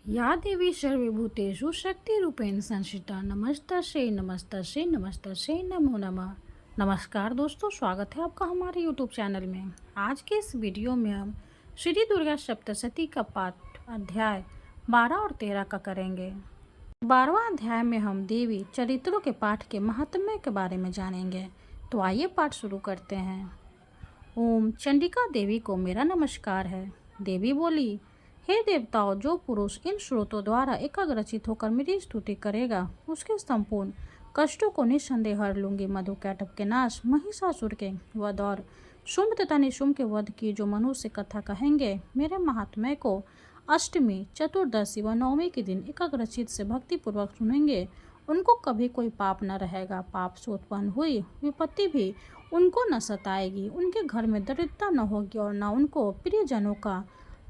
या देवी सर्वभूतेषु शक्तिरूपेण संस्थिता नमस्तस्यै नमस्तस्यै नमस्तस्यै नमो नमः। नमस्कार दोस्तों, स्वागत है आपका हमारे यूट्यूब चैनल में। आज के इस वीडियो में हम श्री दुर्गा सप्तशती का पाठ अध्याय 12 और 13 का करेंगे। 12वां अध्याय में हम देवी चरित्रों के पाठ के महात्म्य के बारे में जानेंगे। तो आइए पाठ शुरू करते हैं। ओम चंडिका देवी को मेरा नमस्कार है। देवी बोली, हे देवताओं, जो पुरुष इन श्रोतों द्वारा एकाग्रचित होकर मेरी स्तुति करेगा उसके संपूर्ण कष्टों को निस्संदेह हर लूंगी। मधुकैटभ के नाश, महिषासुर के वध और शुंभ तथा निशुंभ के वध की जो मनुष्य कथा कहेंगे, मेरे महात्म्य को अष्टमी, चतुर्दशी व नवमी के दिन एकाग्रचित से भक्ति पूर्वक सुनेंगे, उनको कभी कोई पाप न रहेगा। पाप से उत्पन्न हुई विपत्ति भी उनको न सताएगी। उनके घर में दरिद्रता न होगी और न उनको प्रियजनों का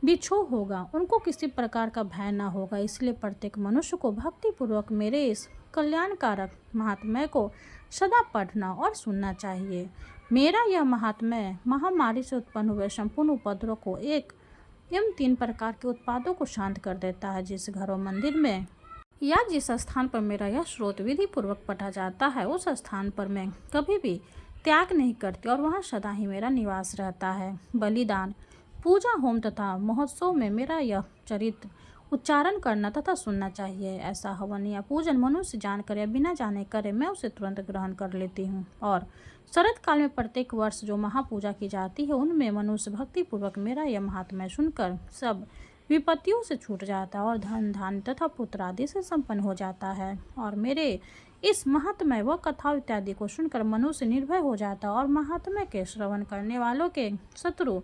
बिछोह होगा। उनको किसी प्रकार का भय न होगा। इसलिए प्रत्येक मनुष्य को भक्ति पूर्वक मेरे इस कल्याणकारक महात्म्य को सदा पढ़ना और सुनना चाहिए। मेरा यह महात्म्य महामारी से उत्पन्न हुए संपूर्ण उपद्रव को एक एवं 3 प्रकार के उत्पादों को शांत कर देता है। जिस घर और मंदिर में या जिस स्थान पर मेरा यह स्रोत विधि पूर्वक पढ़ा जाता है, उस स्थान पर मैं कभी भी त्याग नहीं करती और वहाँ सदा ही मेरा निवास रहता है। बलिदान, पूजा, होम तथा महोत्सव में मेरा यह चरित्र उच्चारण करना तथा सुनना चाहिए। ऐसा हवन या पूजन मनुष्य जानकर या बिना जाने करे, मैं उसे तुरंत ग्रहण कर लेती हूँ। और शरद काल में प्रत्येक वर्ष जो महापूजा की जाती है, उनमें मनुष्य भक्ति पूर्वक मेरा यह महात्म्य सुनकर सब विपत्तियों से छूट जाता है और धन धान तथा पुत्र आदि से संपन्न हो जाता है। और मेरे इस महात्म्य व कथा इत्यादि को सुनकर मनुष्य निर्भय हो जाता है और महात्म्य के श्रवण करने वालों के शत्रु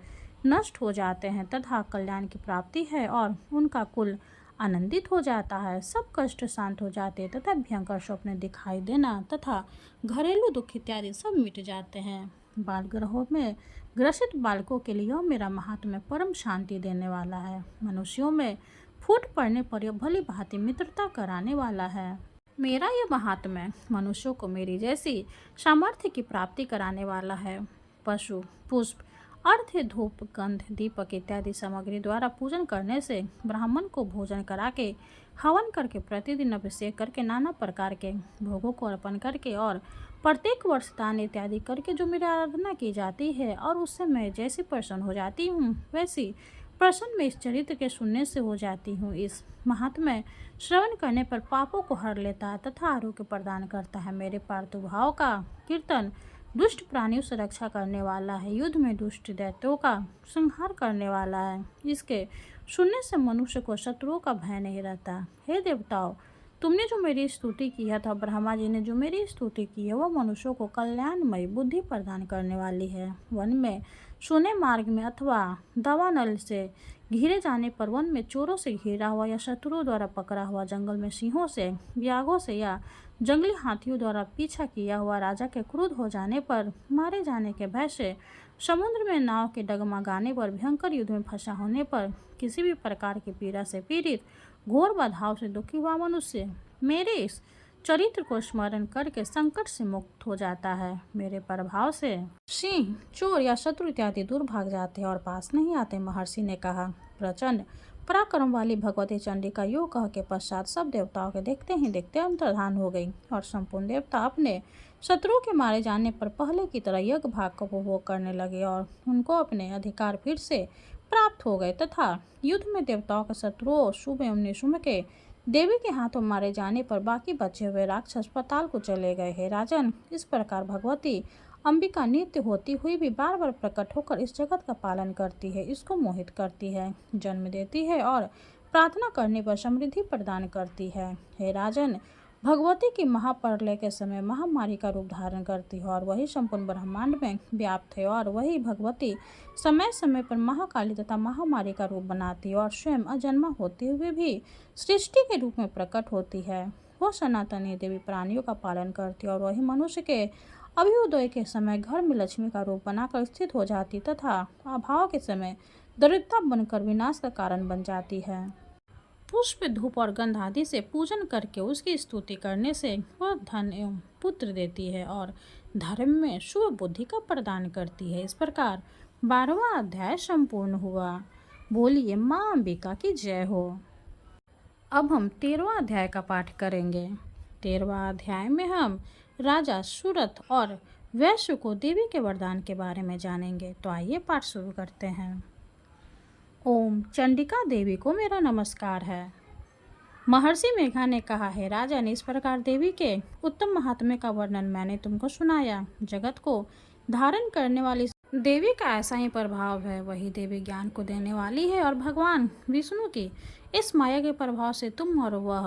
नष्ट हो जाते हैं तथा कल्याण की प्राप्ति है और उनका कुल आनंदित हो जाता है। सब कष्ट शांत हो जाते तथा भयंकर स्वप्न दिखाई देना तथा घरेलू दुख इत्यादि सब मिट जाते हैं। बाल ग्रहों में ग्रसित बालकों के लिए यह मेरा महात्म्य परम शांति देने वाला है। मनुष्यों में फूट पड़ने पर यह भली भांति मित्रता कराने वाला है। मेरा यह महात्म्य मनुष्यों को मेरी जैसी सामर्थ्य की प्राप्ति कराने वाला है। पशु, पुष्प, अर्घ्य, धूप, गंध, दीपक इत्यादि सामग्री द्वारा पूजन करने से, ब्राह्मण को भोजन करा के, हवन करके, प्रतिदिन अभिषेक करके, नाना प्रकार के भोगों को अर्पण करके और प्रत्येक वर्ष दान इत्यादि करके जो मेरी आराधना की जाती है और उससे मैं जैसी प्रसन्न हो जाती हूँ, वैसी प्रसन्न में इस चरित्र के सुनने से हो जाती हूँ। इस महात्म्य श्रवण करने पर पापों को हर लेता है तथा आरोग्य प्रदान करता है। मेरे पार्थुभाव का कीर्तन दुष्ट प्राणियों से रक्षा करने वाला है। युद्ध में दुष्ट दैत्यों का संहार करने वाला है। इसके सुनने से मनुष्य को शत्रुओं का भय नहीं रहता। हे देवताओं, तुमने जो मेरी स्तुति की है अथवा ब्रह्मा जी ने जो मेरी स्तुति की है, वह मनुष्यों को कल्याणमयी बुद्धि प्रदान करने वाली है। वन में, सोने मार्ग में अथवा दावानल से घिरे जाने पर, वन में चोरों से घिरा हुआ या शत्रुओं द्वारा पकड़ा हुआ, जंगल में सिंहों से, व्याघ्रों से या जंगली हाथियों द्वारा पीछा किया हुआ, राजा के क्रोध हो जाने पर, मारे जाने के भय से, समुद्र में नाव के डगमगाने पर, भयंकर युद्ध में फंसा होने पर, किसी भी प्रकार की पीड़ा से पीड़ित, घोर बाधाओं से दुखी हुआ मनुष्य मेरे इस चरित्र को स्मरण करके संकट से मुक्त हो जाता है। मेरे प्रभाव से सिंह, चोर या शत्रु इत्यादि दूर भाग जाते हैं और पास नहीं आते। महर्षि ने कहा, प्रचंड पराक्रम वाली भगवती चंडिका यो कह के पश्चात सब देवताओं के देखते ही देखते अंतर्धान हो गई और संपूर्ण देवता अपने शत्रुओं के मारे जाने पर पहले की तरह यज्ञ भाग का उपभोग करने लगे और उनको अपने अधिकार फिर से प्राप्त हो गए तथा युद्ध में देवताओं के शत्रुओं शुभ एवं निशुंभ के देवी के हाथों मारे जाने पर बाकी बचे हुए राक्षस पाताल को चले गए। हैं राजन, इस प्रकार भगवती अंबिका नित्य होती हुई भी बार बार प्रकट होकर इस जगत का पालन करती है, इसको मोहित करती है, जन्म देती है और प्रार्थना करने पर समृद्धि प्रदान करती है। हे राजन, भगवती की महाप्रलय के समय महामारी का रूप धारण करती है और वही संपूर्ण ब्रह्मांड में व्याप्त है और वही भगवती समय समय पर महाकाली तथा महामारी का रूप बनाती है और स्वयं अजन्मा होते हुए भी सृष्टि के रूप में प्रकट होती है। वह सनातनी देवी प्राणियों का पालन करती है और वही मनुष्य के अभ्युदय के समय घर में लक्ष्मी का रूप बनाकर स्थित हो जाती तथा अभाव के समय दरिद्रता बनकर विनाश का कारण बन जाती है। पुष्प, धूप और गंध आदि से पूजन करके उसकी स्तुति करने से वह धन एवं पुत्र देती है और धर्म में शुभ बुद्धि का प्रदान करती है। इस प्रकार 12वां अध्याय संपूर्ण हुआ। बोलिए माँ अंबिका की जय हो। अब हम 13वां अध्याय का पाठ करेंगे। 13वां अध्याय में हम राजा सूरत और वैश्य को देवी के वरदान के बारे में जानेंगे। तो आइए पाठ शुरू करते हैं। ओम चंडिका देवी को मेरा नमस्कार है। महर्षि मेघा ने कहा है राजन, इस प्रकार देवी के उत्तम महात्म्य का वर्णन मैंने तुमको सुनाया। जगत को धारण करने वाली देवी का ऐसा ही प्रभाव है। वही देवी ज्ञान को देने वाली है और भगवान विष्णु की इस माया के प्रभाव से तुम और वह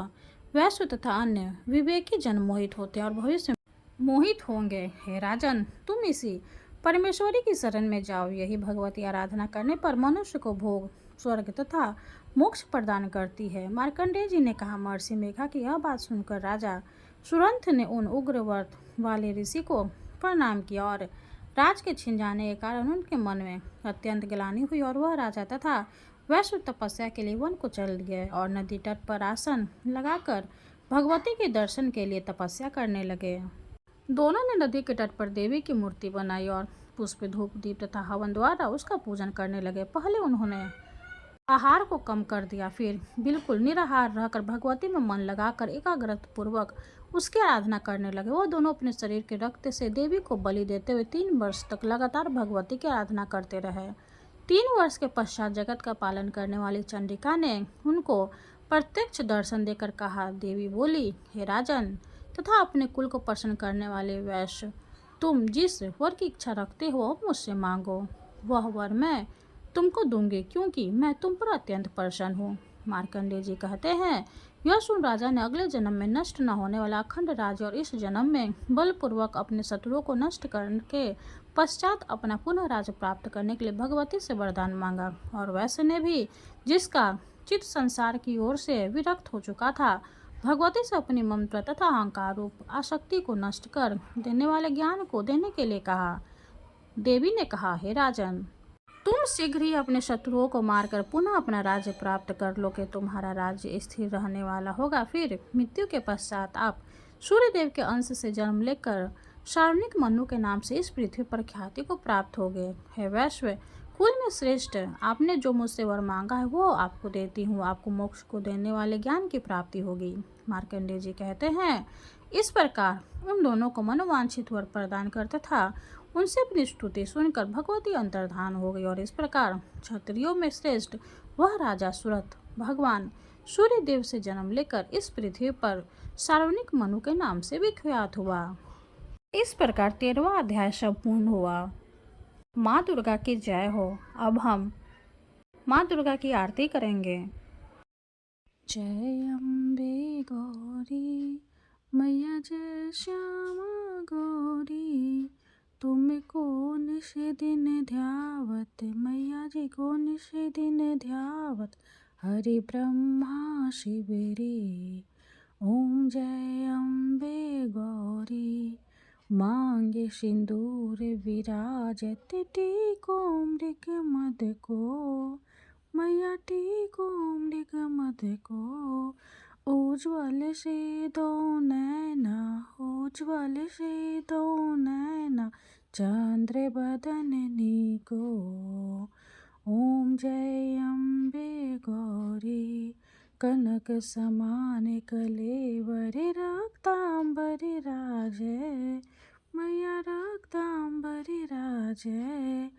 वैश्य तथा अन्य विवेकी जन मोहित होते और भविष्य में मोहित होंगे। हे राजन, तुम इसी परमेश्वरी की शरण में जाओ। यही भगवती आराधना करने पर मनुष्य को भोग, स्वर्ग तथा मोक्ष प्रदान करती है। मार्कंडेय जी ने कहा। महर्षि मेघा की यह बात सुनकर राजा सुरंथ ने उन उग्र व्रत वाले ऋषि को प्रणाम किया और राज के छिन जाने के कारण उनके मन में अत्यंत ग्लानि हुई और वह राजा तथा वैश्य तपस्या के लिए वन को चल गए और नदी तट पर आसन लगाकर भगवती के दर्शन के लिए तपस्या करने लगे। दोनों ने नदी के तट पर देवी की मूर्ति बनाई और पुष्प, धूप, दीप तथा हवन द्वारा उसका पूजन करने लगे। पहले उन्होंने आहार को कम कर दिया, फिर बिल्कुल निराहार रहकर भगवती में मन लगाकर एकाग्रता पूर्वक उसकी आराधना करने लगे। वो दोनों अपने शरीर के रक्त से देवी को बलि देते हुए 3 वर्ष तक लगातार भगवती की आराधना करते रहे। 3 वर्ष के पश्चात जगत का पालन करने वाली चंडिका ने उनको प्रत्यक्ष दर्शन देकर कहा। देवी बोली, हे राजन तथा अपने कुल को प्रसन्न करने वाले वैश्य, तुम जिस वर की इच्छा रखते हो मुझसे मांगो, वह वर मैं तुमको दूंगी, क्योंकि मैं तुम पर अत्यंत प्रसन्न हूँ। मार्कंडेय जी कहते हैं, यह सुन राजा ने अगले जन्म में नष्ट न होने वाला अखंड राज्य और इस जन्म में बलपूर्वक अपने शत्रुओं को नष्ट करने के पश्चात अपना पुनः राज्य प्राप्त करने के लिए भगवती से वरदान मांगा। और वैश्य ने भी, जिसका चित्त संसार की ओर से विरक्त हो चुका था, भगवती से अपनी ममता तथा अहंकार रूप आसक्ति को नष्ट कर देने वाले ज्ञान को देने के लिए कहा। देवी ने कहा, हे राजन, तुम शीघ्र ही अपने शत्रुओं को मारकर पुनः अपना राज्य प्राप्त कर लो कि तुम्हारा राज्य स्थिर रहने वाला होगा। फिर मृत्यु के पश्चात आप सूर्यदेव के अंश से जन्म लेकर सार्वनिक मनु के नाम से इस पृथ्वी पर ख्याति को प्राप्त हो गए। हे वैश्य कुल में श्रेष्ठ, आपने जो मुझसे वर मांगा है वो आपको देती हूँ। आपको मोक्ष को देने वाले ज्ञान की प्राप्ति होगी। मार्कंडेय जी कहते हैं, इस प्रकार उन दोनों को मनोवांछित वर प्रदान करता था। उनसे अपनी स्तुति सुनकर भगवती अंतर्धान हो गई और इस प्रकार क्षत्रियों में श्रेष्ठ वह राजा सूरत भगवान सूर्यदेव से जन्म लेकर इस पृथ्वी पर सार्वनिक मनु के नाम से विख्यात हुआ। इस प्रकार 13वां अध्याय संपूर्ण हुआ। माँ दुर्गा की जय हो। अब हम माँ दुर्गा की आरती करेंगे। जय अम्बे गौरी मैया, जय श्यामा गौरी, तुम्हें कौन से दिन ध्यावत मैया जी, कौन से दिन ध्यावत, हरि ब्रह्मा शिवरी। ओम जय अम्बे गौरी, मांगे सिंदूर विराजत, टीको मृग मद को मैया, टीको मृग मद को, उज्ज्वल से दो नैना, उज्ज्वल से दो नैना, चंद्र बदननी को। ओम जय अम्बे गौरी, कनक समान कलेवर, रक्तांबर राजय मैया, रक्तांबर राजय,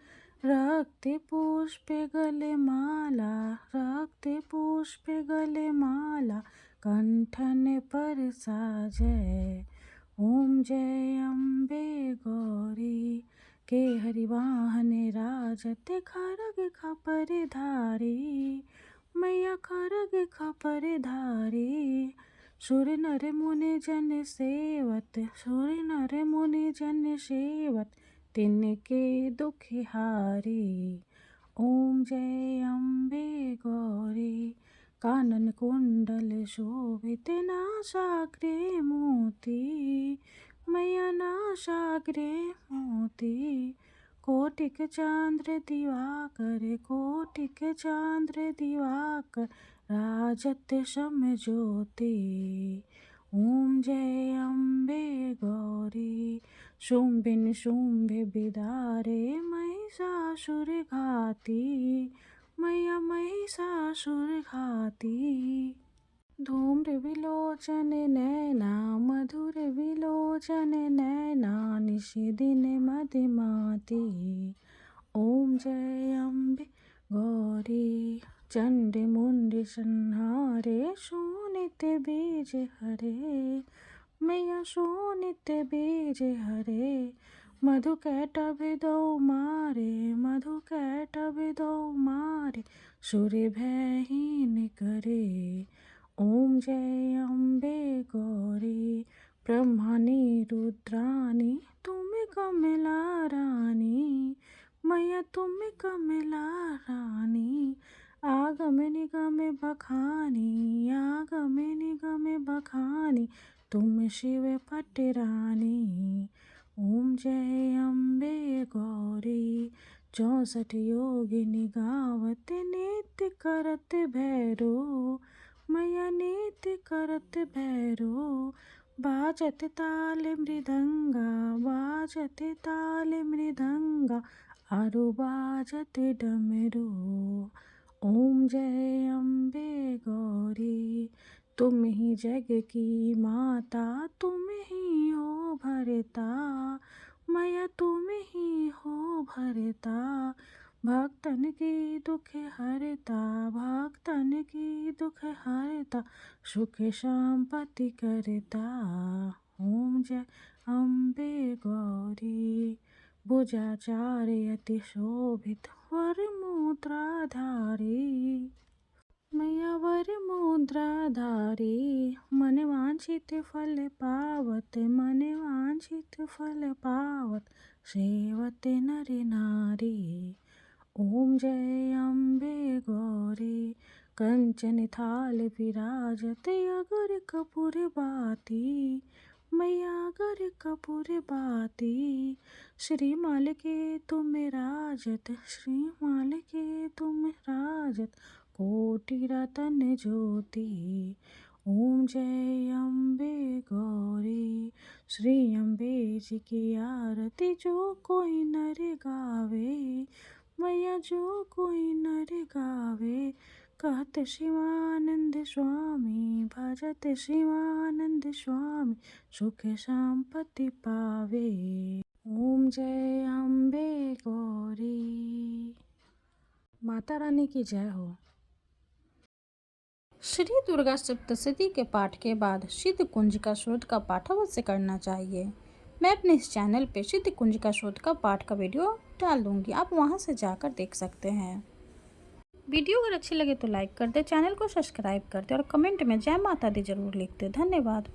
रक्त पुष्प गले माला, रक्त पुष्प गले माला, कंठन पर साजय। ओम जय अम्बे गौरी, के हरिवाहन राजत, खरग खपर धारी मैया, खरग खपर धारी, सुर नर मुनि जन सेवत, सुर नर मुनि जन सेवत, तिनके दुख हारी। ओम जय अम्बे गौरी, कानन कुंडल शोभित, नासाग्रे मोती मैया, नासाग्रे मोती, कोटिक चांद्र दिवाकर, कोटिक चांद्र दिवाकर, राजत सम ज्योति। ओम जय अम्बे गौरी, शुंभिन शुंभ बिदारे, महिषासुर घाती मैया, महिषासुर घाती, विलोचन नैना मधुर विलोचन नैना निशिदिन मदिमाती। ओम जय अम्बे गौरी चंड मुंड संहारे शोणित बीज हरे। मैया शोणित बीज हरे मधु कैटभ दो मारे मधु कैटभ दो मारे सूर्य भयहीन करे। ओम जय अम्बे गौरी ब्रह्मणि रुद्राणी तुम कमला रानी। मैया तुम कमला रानी आगम निगम बखानी आगम निगम बखानी तुम शिव पटरानी। ओम जय अम्बे गौरी 64 योगिनी गावत नित्य करत भैरो। मैया नित्य करत भैरो बाजत ताल मृदंगा बाजत ताल मृदंगा आरु बाजत डमरू। ओम जय अम्बे गौरी तुम ही जग की माता तुम ही हो भरता। मैया तुम ही हो भरता भक्तन की दुख हरता भक्तन की दुख हरता सुख संपत्ति करता। ओम जय अम्बे गौरी भुजाचार्य अति शोभित वर मुद्राधारी। मैया वर मुद्राधारी मन वांछित फल पावत मन वांछित फल पावत सेवत नर नारी। ओम जय अम्बे गौरी कंचन थाल विराजत अगर कपूर बाती। मैया अगर कपूर बाती श्रीमाल के तुम राजत श्रीमाल के तुम राजत कोटि रतन ज्योति। ओम जय अम्बे गौरी श्री अम्बे जी की आरती जो कोई नर गावे। मैया जो कोई नर गावे कहत शिवानंद स्वामी भजत शिवानंद स्वामी सुख संपत्ति पावे। ओम जय अम्बे गौरी। माता रानी की जय हो। श्री दुर्गा सप्तशती के पाठ के बाद सिद्ध कुंजिका शोध का पाठ अवश्य करना चाहिए। मैं अपने इस चैनल पे सिद्ध कुंजिका शोध का पाठ का वीडियो डाल दूंगी, आप वहां से जाकर देख सकते हैं। वीडियो अगर अच्छी लगे तो लाइक कर दे, चैनल को सब्सक्राइब कर दे और कमेंट में जय माता दी जरूर लिख दे। धन्यवाद।